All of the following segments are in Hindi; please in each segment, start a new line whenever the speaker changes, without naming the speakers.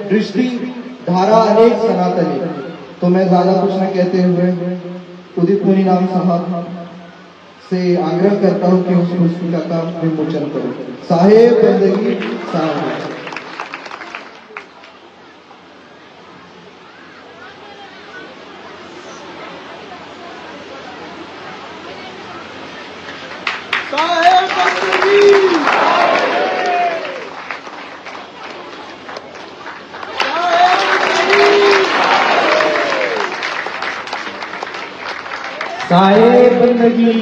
दृष्टि धारा अनेक सनातनी। तो मैं ज्यादा कुछ न कहते हुए उदित मुनि राम साहब से आग्रह करता हूँ कि उस पुस्तिका का विमोचन करो। साहेब बंदगी साहेब।
साहेब बंदगी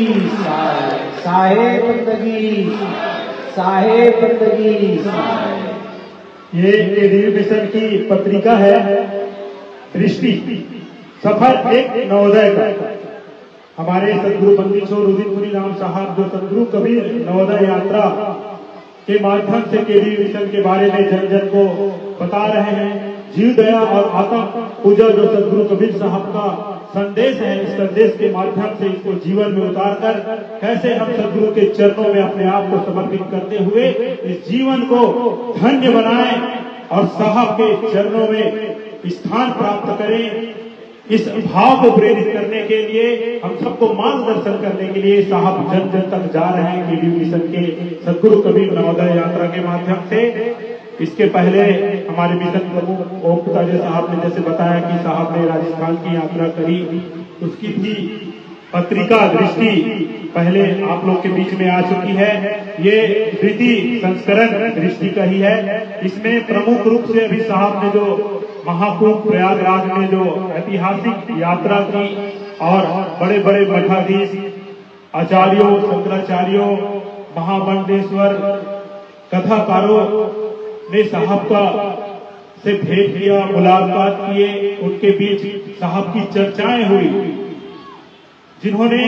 साहेब बंदगी साहेब बंदगी।
ये केडीवी मिशन की पत्रिका है दृष्टि, सफर एक नवोदय का। हमारे सदगुरु बंदीछोर उदित मुनि राम साहब जो सदगुरु कबीर नवोदय यात्रा के माध्यम से केडीवी मिशन के बारे में जन जन को बता रहे हैं। जीव दया और आत्म पूजा जो सदगुरु कबीर साहब का संदेश है, इस संदेश के माध्यम से इसको जीवन में उतार कर कैसे हम सदगुरु के चरणों में अपने आप को समर्पित करते हुए इस जीवन को धन्य बनाएं और साहब के चरणों में स्थान प्राप्त करें। इस भाव को प्रेरित करने के लिए, हम सबको मार्गदर्शन करने के लिए साहब जन जन तक जा रहे हैं केडीवी मिशन के सदगुरु कबीर नवोदय यात्रा के माध्यम से। इसके पहले हमारे मिशन प्रमुख ओम पिताजी साहब ने जैसे बताया कि साहब ने राजस्थान की यात्रा करी, उसकी भी पत्रिका दृष्टि पहले आप लोग के बीच में आ चुकी है। ये द्वितीय संस्करण दृष्टि का ही है। इसमें प्रमुख रूप से अभी साहब ने जो महाकुंभ प्रयागराज में जो ऐतिहासिक यात्रा की और बड़े बड़े मठाधीश आचार्यों, शंकराचार्यों, महामंडलेश्वर कथाकारों ने साहब का से भेंट किया, मुलाकात किए, उनके बीच साहब की चर्चाएं हुई, जिन्होंने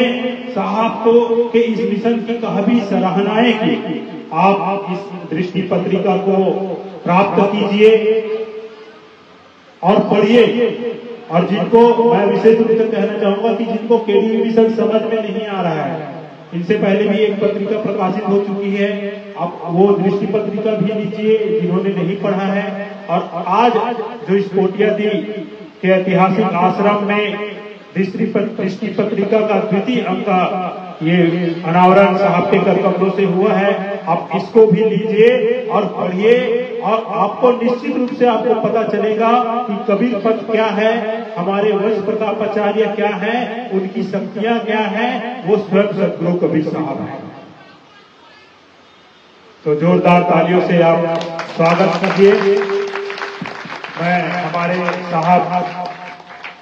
साहब को के इस मिशन की काफी सराहनाएं की। आप इस दृष्टि पत्रिका को प्राप्त कीजिए और पढ़िए। और जिनको मैं विशेष रूप से कहना चाहूंगा कि जिनको केडीवी मिशन समझ में नहीं आ रहा है, इनसे पहले भी एक पत्रिका प्रकाशित हो चुकी है, आप वो दृष्टि पत्रिका भी लीजिए जिन्होंने नहीं पढ़ा है। और आज जो इस कोटियादी के ऐतिहासिक आश्रम में दृष्टि पत्रिका का द्वितीय अंक का ये अनावरण साहब के करकमलों से हुआ है, आप इसको भी लीजिए और पढ़िए और आपको निश्चित रूप से आपको पता चलेगा कि कबीर पथ क्या है, हमारे वंश प्रतापाचार्य क्या है, उनकी शक्तियां क्या है, वो स्वयं सदगुरु कबीर साहब है। तो जोरदार तालियों से आप स्वागत कीजिए। मैं हमारे साहब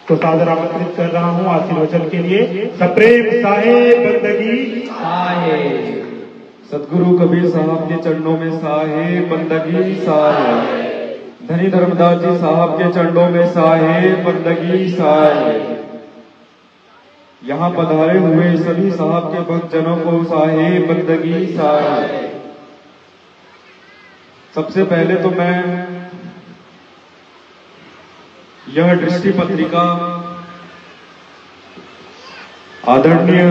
को सादर आमंत्रित कर रहा हूं आशीर्वचन के लिए। सप्रेम साहेब बंदगी
साहेब। सदगुरु कबीर साहब के चरणों में साहेब बंदगी साहेब। धनी धर्मदास जी साहब के चरणों में साहेब बंदगी साहेब। यहाँ पधारे हुए सभी साहब के भक्तजनों को साहेब बंदगी साहेब। सबसे पहले तो मैं यह दृष्टि पत्रिका आदरणीय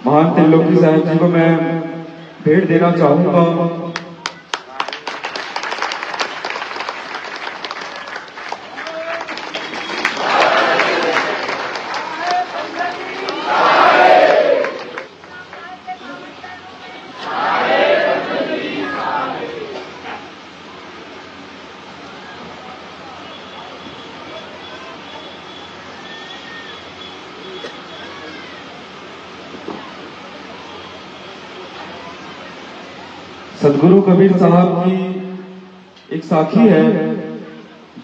महान त्रिलोकी साहब जी को मैं भेंट देना चाहूंगा। सदगुरु कबीर साहब की एक साखी है,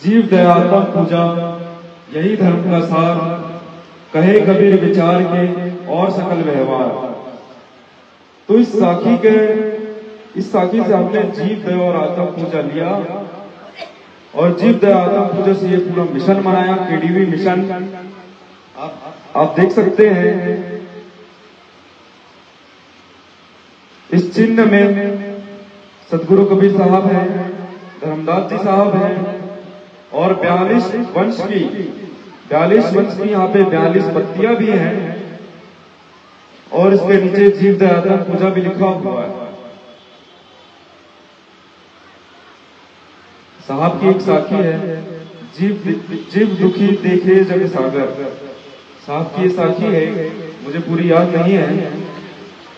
जीव दयात्म पूजा यही धर्म का सार, कहे कबीर विचार के और सकल व्यवहार। तो इस साखी से हमने जीव दया और आत्म पूजा लिया और जीव दया आत्म पूजा से ये पूरा मिशन बनाया, केडीवी मिशन। आप देख सकते हैं इस चिन्ह में सदगुरु कबीर साहब हैं, धर्मदास जी साहब हैं और 42 वंश की यहाँ पे 42 पत्तियां भी हैं और इसके नीचे जीव दयात्म पूजा भी लिखा हुआ है। साहब की एक साखी है, जीव दुखी देखे जग सागर। साहब की ये साखी है, मुझे पूरी याद नहीं है,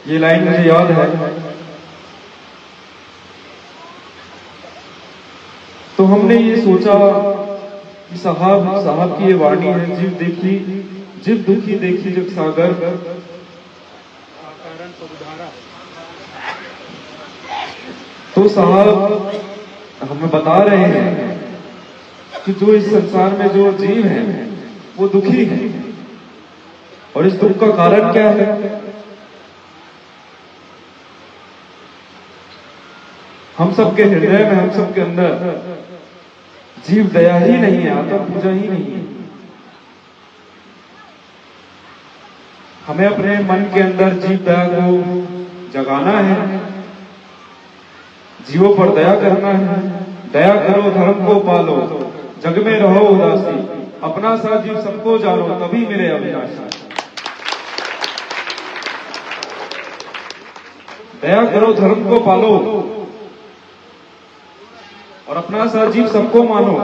ये लाइन मुझे याद है। तो हमने ये सोचा कि साहब की ये वाणी है, जीव दुखी देखी जग सागर। तो साहब हमें बता रहे हैं कि जो इस संसार में जो जीव है वो दुखी है, और इस दुख का कारण क्या है? हम सबके हृदय में, हम सबके अंदर जीव दया ही नहीं है, आत्म पूजा ही नहीं है। हमें अपने मन के अंदर जीव दया को जगाना है, जीवों पर दया करना है। दया करो धर्म को पालो, जग में रहो उदासी, अपना सा जीव सबको जानो, तभी मेरे अभिलाषी। दया करो धर्म को पालो और अपना सा जीव सबको मानो।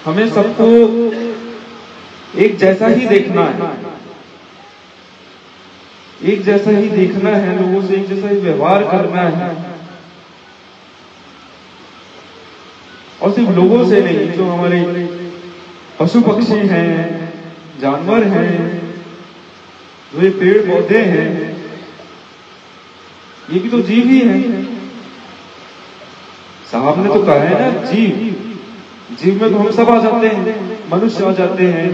हमें सबको एक जैसा ही देखना है, एक जैसा ही देखना है, लोगों से एक जैसा ही व्यवहार करना है। और सिर्फ लोगों से नहीं, जो हमारे पशु पक्षी हैं, जानवर हैं, जो ये पेड़ पौधे हैं, ये भी तो जीव ही है। साहब ने तो कहा है ना, जीव में तो हम सब आ जाते हैं, मनुष्य आ जाते हैं,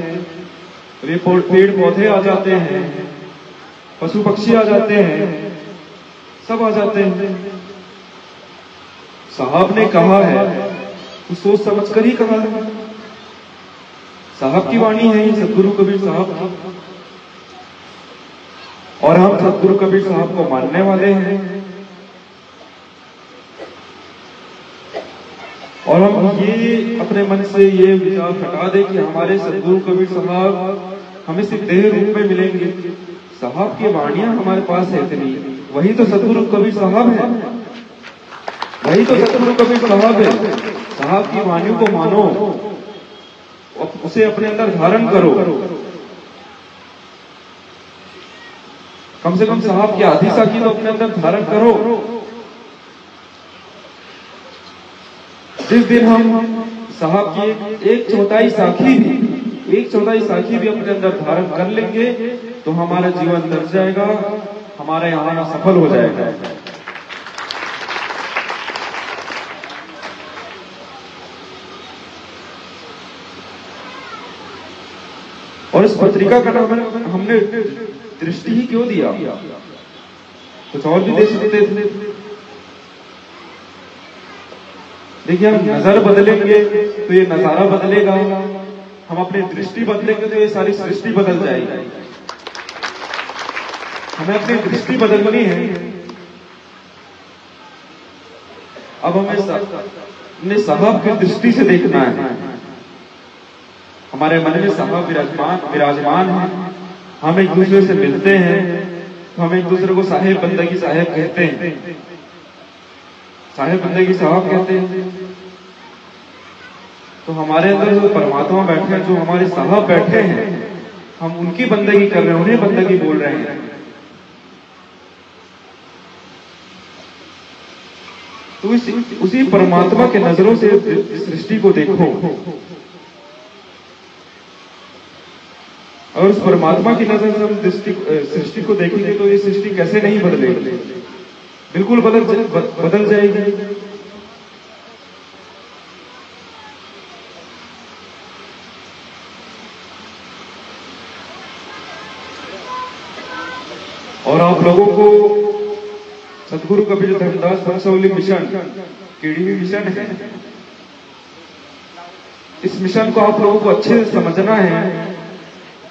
ये पेड़ पौधे आ जाते हैं, पशु पक्षी आ जाते हैं, सब आ जाते हैं। साहब ने कहा है तो सोच समझ कर ही कहा है। साहब की वाणी है ये, सदगुरु कबीर साहब की, और हम सदगुरु कबीर साहब को मानने वाले हैं। और हम ये अपने मन से ये विचार हटा दें कि हमारे सदगुरु कबीर साहब हमें सिर्फ देह रूप में मिलेंगे। साहब की वाणियां हमारे पास है इतनी, वही तो सदगुरु कबीर साहब है, वही तो सदगुरु कबीर साहब है। साहब की वाणियों को मानो, उसे अपने अंदर धारण करो। कम से कम साहब की आधी साखी तो अपने अंदर धारण करो। जिस दिन हम साहब की एक चौथाई साखी भी अपने अंदर धारण कर लेंगे तो हमारा जीवन तर जाएगा, हमारा यहाँ सफल हो जाएगा। और इस पत्रिका का नाम हमने दृष्टि ही क्यों दिया? कुछ और भी दे सकते थे। देखिए, हम नजर बदलेंगे तो ये नजारा बदलेगा, हम अपनी दृष्टि बदलेंगे तो ये सारी सृष्टि बदल जाएगी। हमें अपनी दृष्टि बदलनी है। अब हमें साहब की दृष्टि से देखना है। हमारे मन में साहब विराजमान है, हम एक दूसरे से मिलते हैं तो हम एक दूसरे को साहेब बंदगी साहेब कहते हैं, साहेब बंदगी साहब कहते हैं। तो हमारे अंदर जो परमात्मा बैठे हैं, जो हमारे साहब बैठे हैं, हम उनकी बंदगी कर रहे हैं, उन्हें बंदगी बोल रहे हैं। तो उसी परमात्मा के नजरों से सृष्टि को देखो। और उस परमात्मा की नजर से हम सृष्टि को देखेंगे तो ये सृष्टि कैसे नहीं बदलेगी? बिल्कुल बदल जाएगी। और आप लोगों को सदगुरु कबीर धर्मदास वंशावली मिशन, केडीवी मिशन है, इस मिशन को आप लोगों को अच्छे से समझना है।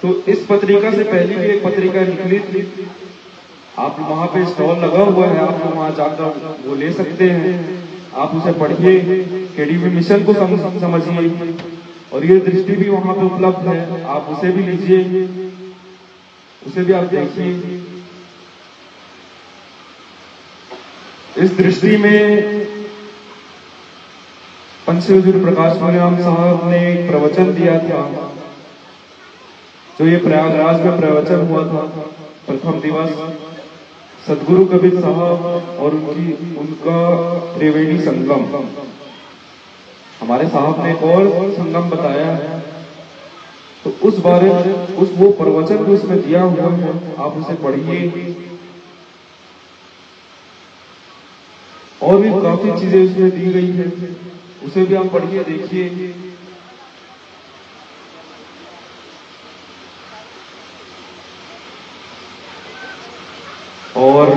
तो इस पत्रिका से पहले भी एक पत्रिका निकली थी, आप वहां पे स्टॉल लगा हुआ है, आप वहां जाकर वो ले सकते हैं, आप उसे पढ़िए, केडीवी मिशन को समझिए। और ये दृष्टि भी वहां पे उपलब्ध है, आप उसे भी लीजिए, उसे भी आप देखिए। इस दृष्टि में पंच हजूर प्रकाश मुनीराम साहब ने एक प्रवचन दिया था, जो ये प्रयागराज में प्रवचन हुआ था प्रथम दिवस। सदगुरु कबीर साहब और उनका त्रिवेणी संगम। हमारे साहब ने एक और संगम बताया है, तो उस बारे में वो प्रवचन जो उसमें दिया हुआ है, आप उसे पढ़िए। और भी काफी चीजें उसमें दी गई है, उसे भी आप पढ़िए, देखिए। और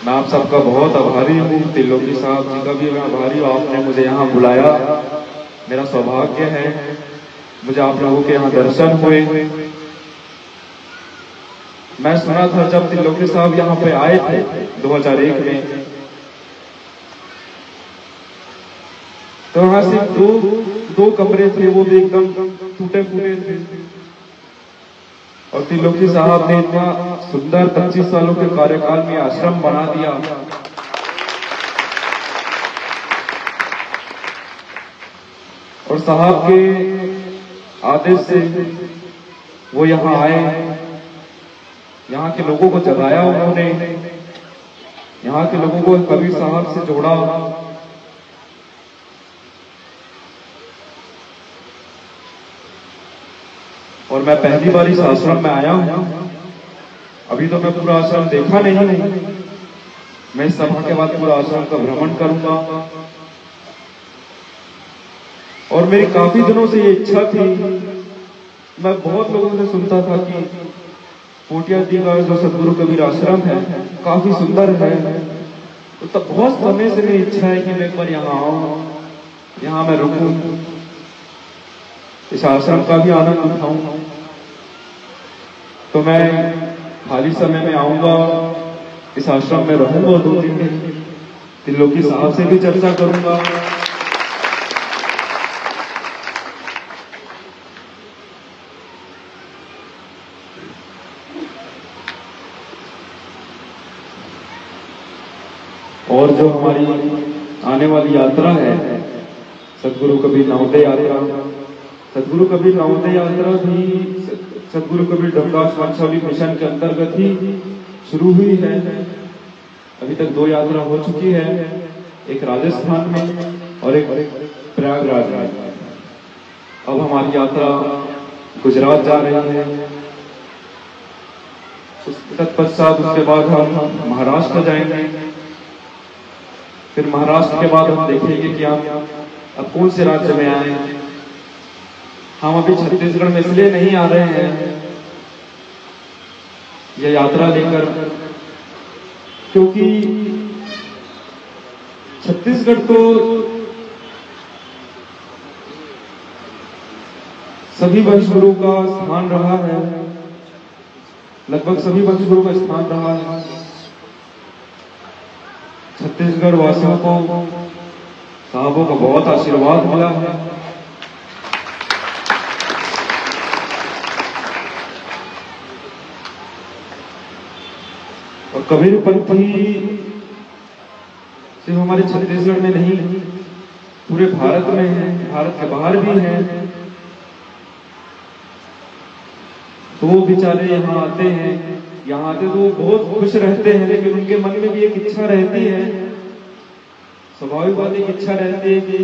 मैं आप सबका बहुत आभारी हूँ, त्रिलोकी साहब जी का भी मैं आभारी हूँ। आपने मुझे यहाँ बुलाया, मेरा सौभाग्य है, मुझे आप लोगों के यहाँ दर्शन हुए। मैं सुना था जब त्रिलोकी साहब यहाँ पे आए थे 2001 में, तो वहां सिर्फ दो कमरे थे, वो भी एकदम टूटे फूटे थे। और त्रिलोकी साहब ने इतना सुंदर 25 सालों के कार्यकाल में आश्रम बना दिया। और साहब के आदेश से वो यहाँ आए, यहाँ के लोगों को जगाया उन्होंने, यहाँ के लोगों को कबीर साहब से जोड़ा। और मैं पहली बार इस आश्रम में आया हूँ, अभी तो मैं पूरा आश्रम देखा नहीं हूँ। मैं इस सभा के बाद पूरा आश्रम का भ्रमण करूंगा। और मेरी काफी दिनों से ये इच्छा थी, मैं बहुत लोगों से सुनता था कि पोटिया जी का जो सदगुरु कबीर आश्रम है काफी सुंदर है, तो तब बहुत समय से मेरी इच्छा है कि मैं एक बार यहाँ आऊं, यहाँ मैं रुकूं, इस आश्रम का भी आनंद उठाऊं। तो मैं खाली समय में आऊंगा, इस आश्रम में रहूंगा 2-3 दिन, त्रिलोकी साहब से भी चर्चा करूंगा। और जो हमारी आने वाली यात्रा है, सदगुरु कबीर नवोदय यात्रा, सदगुरु कबीर नवोदय यात्रा भी सदगुरु कबीर धर्मदास वंशावली मिशन के अंतर्गत ही शुरू हुई है। अभी तक 2 यात्रा हो चुकी है, एक राजस्थान में और एक प्रयागराज में। अब हमारी यात्रा गुजरात जा रही है। तत्पश्चात उसके बाद हम महाराष्ट्र जाएंगे। फिर महाराष्ट्र के बाद हम देखेंगे कि हम अब कौन से राज्य में आए। हम अभी छत्तीसगढ़ में इसलिए नहीं आ रहे हैं यह यात्रा लेकर, क्योंकि छत्तीसगढ़ तो सभी वंशगुरु का स्थान रहा है, लगभग सभी वंशगुरु का स्थान रहा है। छत्तीसगढ़ वासियों को साहबों का बहुत आशीर्वाद मिला है। और कबीर पंथी सिर्फ हमारे छत्तीसगढ़ में नहीं, पूरे भारत में है, भारत के बाहर भी है। तो वो बेचारे यहाँ आते हैं, यहाँ आते तो वो बहुत खुश रहते हैं, लेकिन उनके मन में भी एक इच्छा रहती है, स्वाभाविक बात एक इच्छा रहती है कि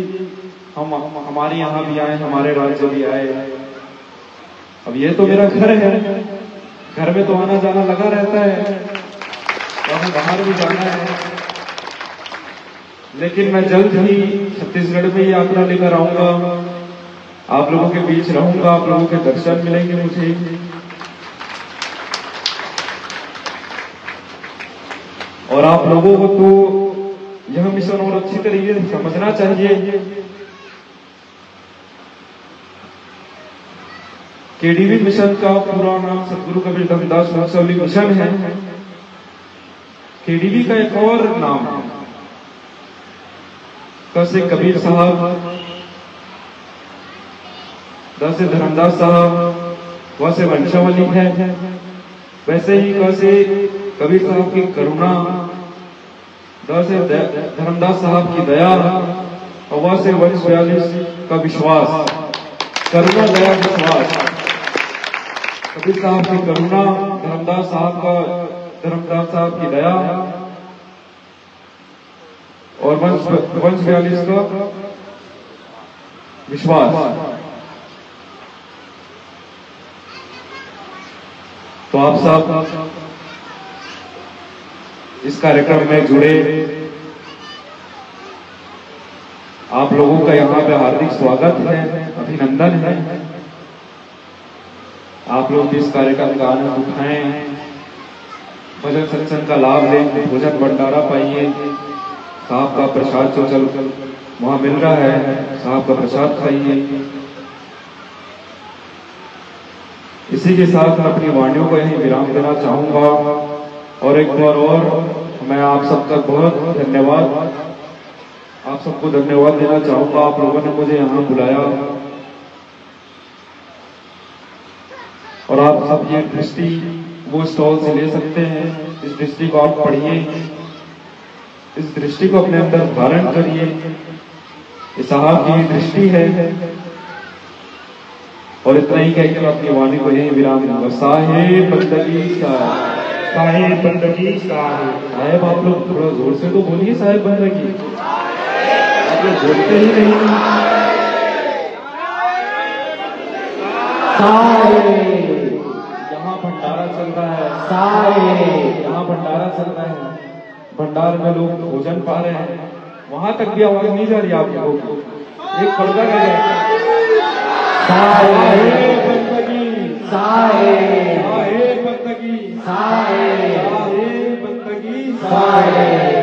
हम हमारे यहाँ भी आए, हमारे राज्य भी आए। अब ये तो मेरा घर है, घर में तो आना जाना लगा रहता है, और हमें बाहर भी जाना है। लेकिन मैं जल्द ही छत्तीसगढ़ में यात्रा लेकर आऊंगा, आप लोगों के बीच रहूंगा, आप लोगों के दर्शन मिलेंगे मुझे। और आप लोगों को तो यह मिशन और अच्छी तरीके से समझना चाहिए। केडीवी मिशन का पूरा नाम सदगुरु कबीर धर्मदास वंशावली मिशन है। केडीवी का एक और नाम है, क से कबीर साहब, द से धर्मदास साहब, व से वंशावली है। वैसे ही क से कबीर साहब की करुणा, द से धर्मदास साहब की दया, और व से वंश 42 का विश्वास, करुणा दया विश्वास। कबीर साहब की करुणा, धर्मदास साहब की दया, और वंश 42 का विश्वास। तो आप सब इस कार्यक्रम में जुड़े, आप लोगों का यहाँ पे हार्दिक स्वागत है, अभिनंदन है। आप लोग इस कार्यक्रम का आनंद उठाएं, भजन सत्संग का लाभ लें, भोजन भंडारा पाइए, साहब का प्रसाद जो चल वहां मिल रहा है, साहब का प्रसाद खाइए। इसी के साथ मैं अपनी वाणियों को यहीं विराम देना चाहूंगा, और एक बार और मैं आप सबका बहुत धन्यवाद, आप सबको धन्यवाद देना चाहूंगा। आप लोगों ने मुझे यहाँ बुलाया, और आप सब ये दृष्टि वो स्टॉल से ले सकते हैं। इस दृष्टि को आप पढ़िए, इस दृष्टि को अपने अंदर धारण करिए। ये साहब की दृष्टि है, और इतना ही कहकर अपनी वाणी को यही विराम दूंगा। साहेब बंदगी साहेब,
साहेब बंदगी साहेब।
साहेब आप लोग थोड़ा जोर से तो बोलिए, साहेब बंदगी। आप लोग बोलते ही नहीं।
साहेब,
यहाँ भंडारा चल रहा है,
साहेब,
यहाँ भंडारा चल रहा है, भंडार में लोग भोजन पा रहे हैं, वहां तक भी आवाज नहीं जा रही आप लोगों को। एक पर्दा रह जाए।
साहेब
बंदगी
साहेब,
साहेब बंदगी
साहेब,
साहेब बंदगी
साहेब।